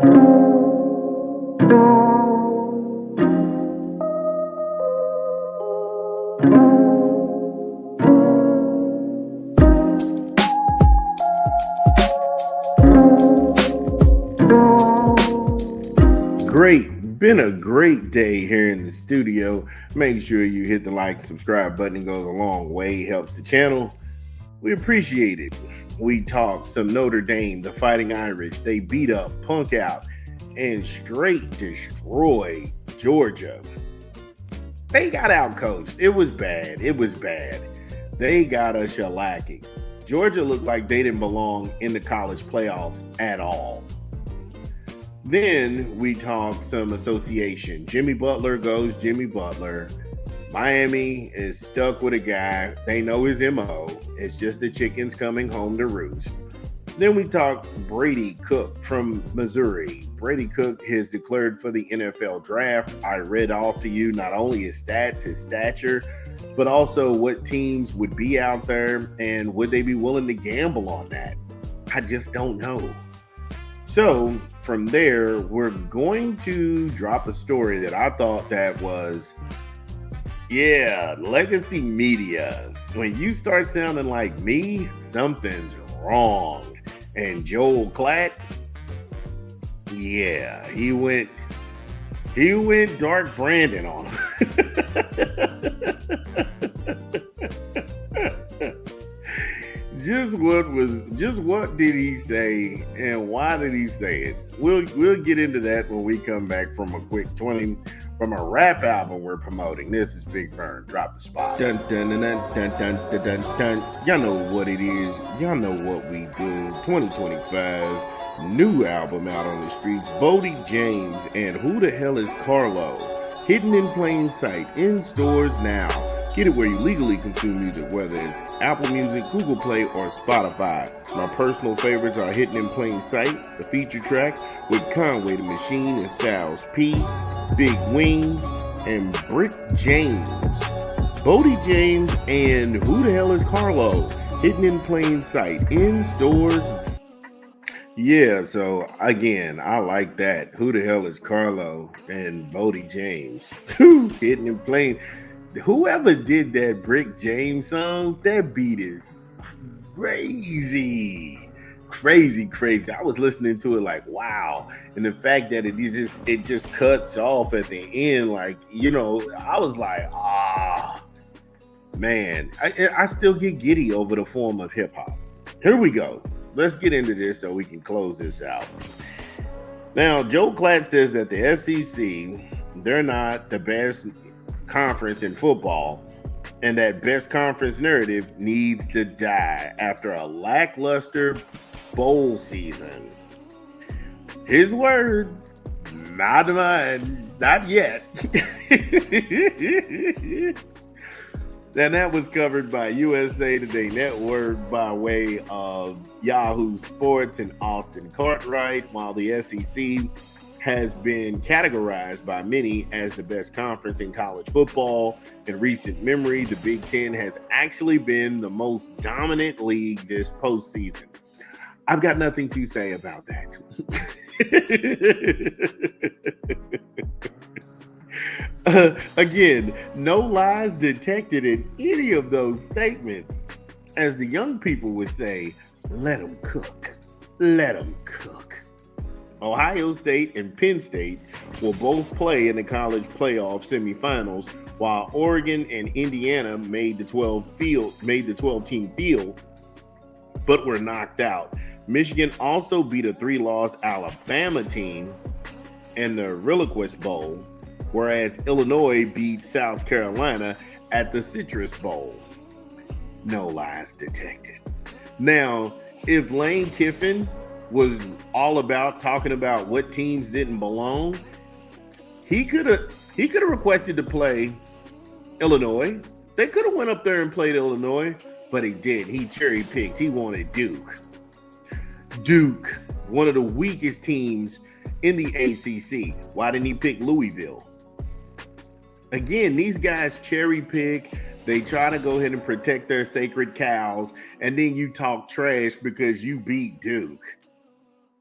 Been a great day here in the studio. Make sure you hit the like and subscribe button. It goes a long way, helps the channel. We appreciate it. We talk some Notre Dame, the Fighting Irish. They beat up, punk out, and straight destroyed Georgia. They got outcoached. It was bad. They got a shellacking. Georgia looked like they didn't belong in the college playoffs at all. Then we talk some association. Jimmy Butler goes Jimmy Butler. Miami is stuck with a guy. They know his MO. It's just the chickens coming home to roost. Then we talk Brady Cook from Missouri. Brady Cook has declared for the NFL draft. I read off to you not only his stats, his stature, but also what teams would be out there and would they be willing to gamble on that? I just don't know. So from there, we're going to drop a story that I thought that was, legacy media. When you start sounding like me, something's wrong. And Joel Klatt, he went Dark Brandon on him. Just what did he say and why did he say it? We'll get into that when we come back from a quick 20 from a rap album we're promoting. This is Big Vern. Drop the spot. Dun, dun, dun, dun, dun, dun, dun, dun. Y'all know what it is. Y'all know what we do. 2025 new album out on the streets. Bodie James and Who the Hell is Carlo? Hidden in plain sight in stores now. Get it where you legally consume music, whether it's Apple Music, Google Play, or Spotify. My personal favorites are Hidden in Plain Sight, the feature track with Conway the Machine and Styles P, Big Wings, and Brick James. Bodie James and Who the Hell is Carlo? Hidden in Plain Sight in stores. Yeah, so again, I like that. Who the hell is Carlo and Bodie James? Hidden in plain. Whoever did that Brick James song, that beat is crazy. I was listening to it like, wow. And the fact that it just cuts off at the end, like, I was like, man, I still get giddy over the form of hip hop. Here we go. Let's get into this so we can close this out. Now, Joe Klatt says that the SEC, they're not the best conference in football, and that best conference narrative needs to die after a lackluster bowl season. His words, not mine, not yet. And that was covered by USA Today Network by way of Yahoo Sports and Austin Cartwright, while the SEC has been categorized by many as the best conference in college football. In recent memory, the Big Ten has actually been the most dominant league this postseason. I've got nothing to say about that. Again, no lies detected in any of those statements. As the young people would say, let them cook. Let them cook. Ohio State and Penn State will both play in the college playoff semifinals, while Oregon and Indiana made the 12-team field, but were knocked out. Michigan also beat a 3-loss Alabama team in the Reliquist Bowl, whereas Illinois beat South Carolina at the Citrus Bowl. No lies detected. Now, if Lane Kiffin was all about talking about what teams didn't belong, he could have requested to play Illinois. They could have went up there and played Illinois, but he didn't. He cherry picked. He wanted Duke. Duke, one of the weakest teams in the ACC. Why didn't he pick Louisville? Again, these guys cherry pick. They try to go ahead and protect their sacred cows, and then you talk trash because you beat Duke.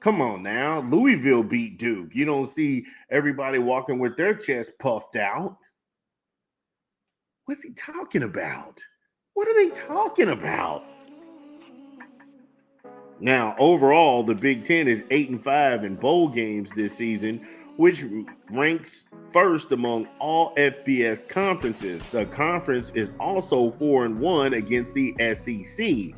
Come on now. Louisville beat Duke. You don't see everybody walking with their chest puffed out. What's he talking about? What are they talking about? Now, overall, the Big Ten is 8-5 in bowl games this season, which ranks first among all FBS conferences. The conference is also 4-1 against the SEC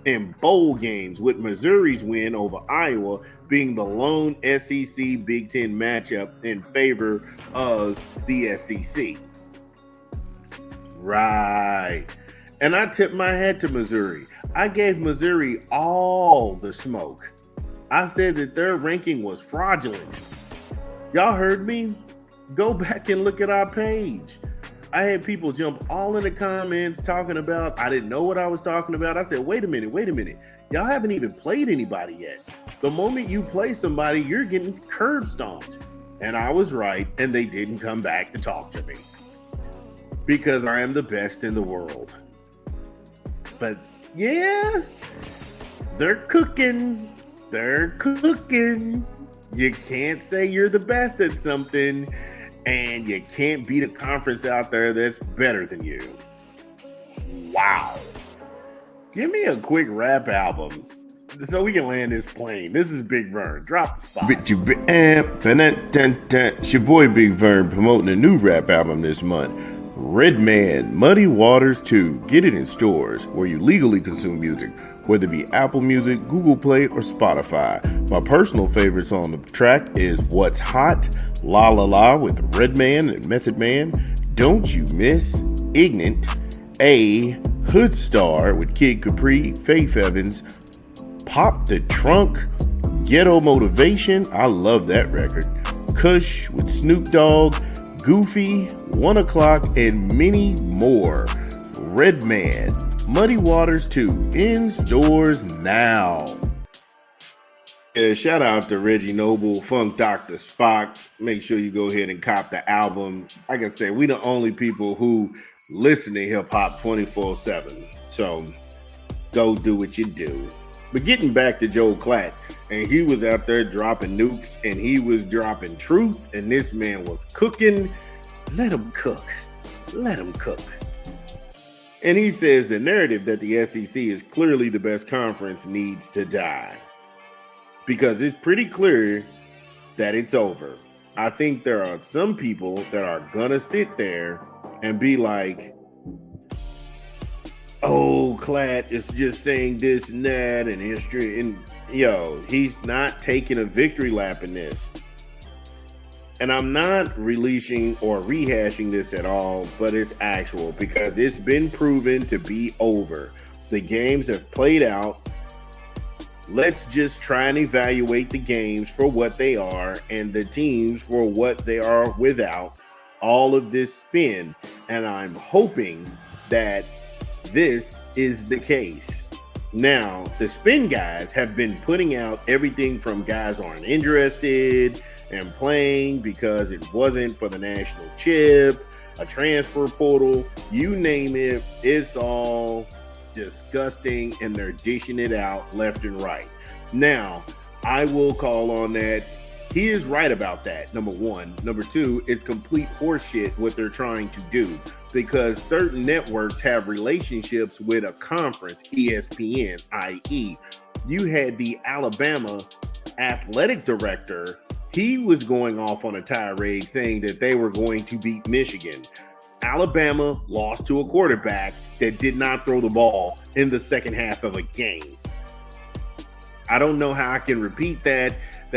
in bowl games, with Missouri's win over Iowa being the lone SEC Big Ten matchup in favor of the SEC. Right. And I tipped my hat to Missouri. I gave Missouri all the smoke. I said that their ranking was fraudulent. Y'all heard me? Go back and look at our page. I had people jump all in the comments talking about, I didn't know what I was talking about. I said, wait a minute. Y'all haven't even played anybody yet. The moment you play somebody, you're getting curb stomped. And I was right, and they didn't come back to talk to me. Because I am the best in the world. But yeah, they're cooking. You can't say you're the best at something, and you can't beat a conference out there that's better than you. Wow. Give me a quick rap album so we can land this plane. This is Big Vern. Drop the spot. It's your boy Big Vern promoting a new rap album this month. Redman, Muddy Waters 2. Get it in stores where you legally consume music, whether it be Apple Music, Google Play, or Spotify. My personal favorites on the track is What's Hot, La La La with Redman and Method Man, Don't You Miss, Ignorant, A, Hood Star with Kid Capri, Faith Evans, Pop the Trunk, Ghetto Motivation, I love that record, Kush with Snoop Dogg, Goofy, 1 O'Clock, and many more. Redman, Muddy Waters 2, in stores now. Yeah, shout out to Reggie Noble, Funk Dr. Spock. Make sure you go ahead and cop the album. Like I said, we the only people who listen to hip hop 24/7. So go do what you do. But getting back to Joe Klatt, and he was out there dropping nukes, and he was dropping truth, and this man was cooking. Let him cook. And he says the narrative that the SEC is clearly the best conference needs to die. Because it's pretty clear that it's over. I think there are some people that are gonna sit there and be like, oh, Klatt is just saying this and that and history. And he's not taking a victory lap in this. And I'm not releasing or rehashing this at all, but it's actual because it's been proven to be over. The games have played out. Let's just try and evaluate the games for what they are and the teams for what they are without all of this spin. And I'm hoping that this is the case. Now, the spin guys have been putting out everything from guys aren't interested and playing because it wasn't for the national chip, a transfer portal, you name it, it's all disgusting and they're dishing it out left and right. Now, I will call on that. He is right about that, number one. Number two, it's complete horseshit what they're trying to do because certain networks have relationships with a conference, ESPN, i.e. you had the Alabama athletic director. He was going off on a tirade saying that they were going to beat Michigan. Alabama lost to a quarterback that did not throw the ball in the second half of a game. I don't know how I can repeat that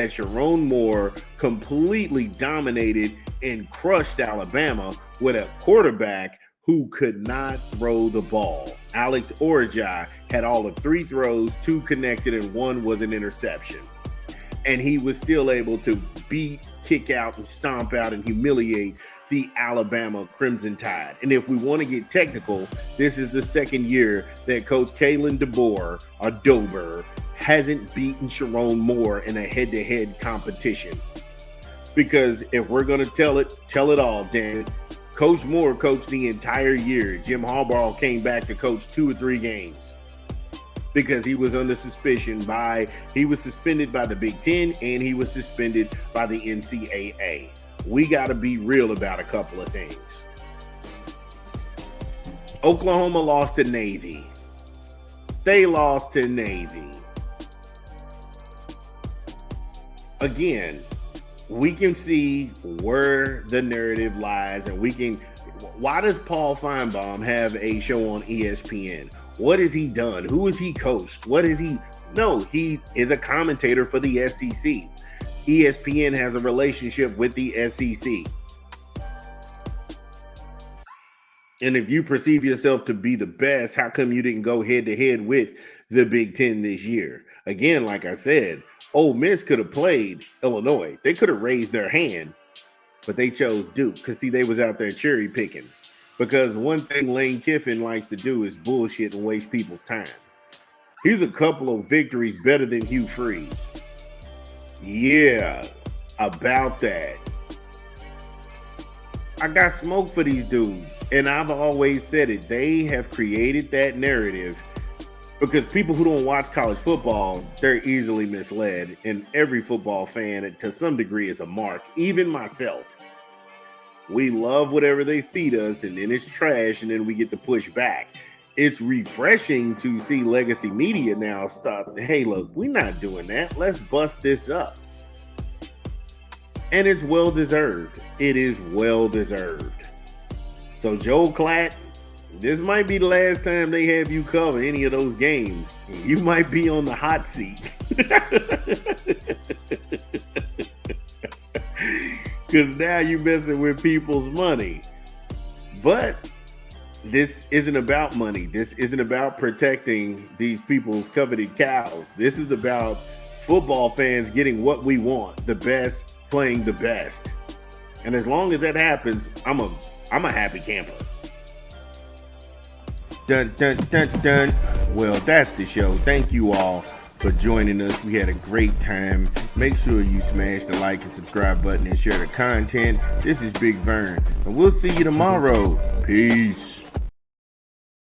Sharon Moore completely dominated and crushed Alabama with a quarterback who could not throw the ball. Alex Orji had all of 3 throws, 2 connected, and 1 was an interception. And he was still able to beat, kick out, and stomp out and humiliate the Alabama Crimson Tide. And if we want to get technical, this is the second year that Coach Kalen DeBoer hasn't beaten Sharon Moore in a head-to-head competition. Because if we're going to tell it all, damn it. Coach Moore coached the entire year. Jim Harbaugh came back to coach 2 or 3 games. because he was under suspicion he was suspended by the Big Ten and he was suspended by the NCAA. We got to be real about a couple of things. Oklahoma lost to Navy. They lost to Navy. Again, we can see where the narrative lies, and why does Paul Feinbaum have a show on ESPN? What has he done? Who has he coached? No, he is a commentator for the SEC. ESPN has a relationship with the SEC. And if you perceive yourself to be the best, how come you didn't go head to head with the Big Ten this year? Again, like I said, Ole Miss could have played Illinois. They could have raised their hand, but they chose Duke because, see, they was out there cherry picking. Because one thing Lane Kiffin likes to do is bullshit and waste people's time. He's a couple of victories better than Hugh Freeze. Yeah, about that. I got smoke for these dudes, and I've always said it. They have created that narrative because people who don't watch college football, they're easily misled, and every football fan, to some degree, is a mark, even myself. We love whatever they feed us, and then it's trash, and then we get to push back. It's refreshing to see legacy media now stop. Hey, look, we're not doing that. Let's bust this up. And it's well-deserved. It is well-deserved. So, Joel Klatt, this might be the last time they have you cover any of those games. You might be on the hot seat. Because now you're messing with people's money. But this isn't about money. This isn't about protecting these people's coveted cows. This is about football fans getting what we want, the best playing the best. And as long as that happens, I'm a happy camper. Dun, dun, dun, dun. Well, that's the show. Thank you all for joining us. We had a great time. Make sure you smash the like and subscribe button and share the content. This is Big Vern, and we'll see you tomorrow. Peace.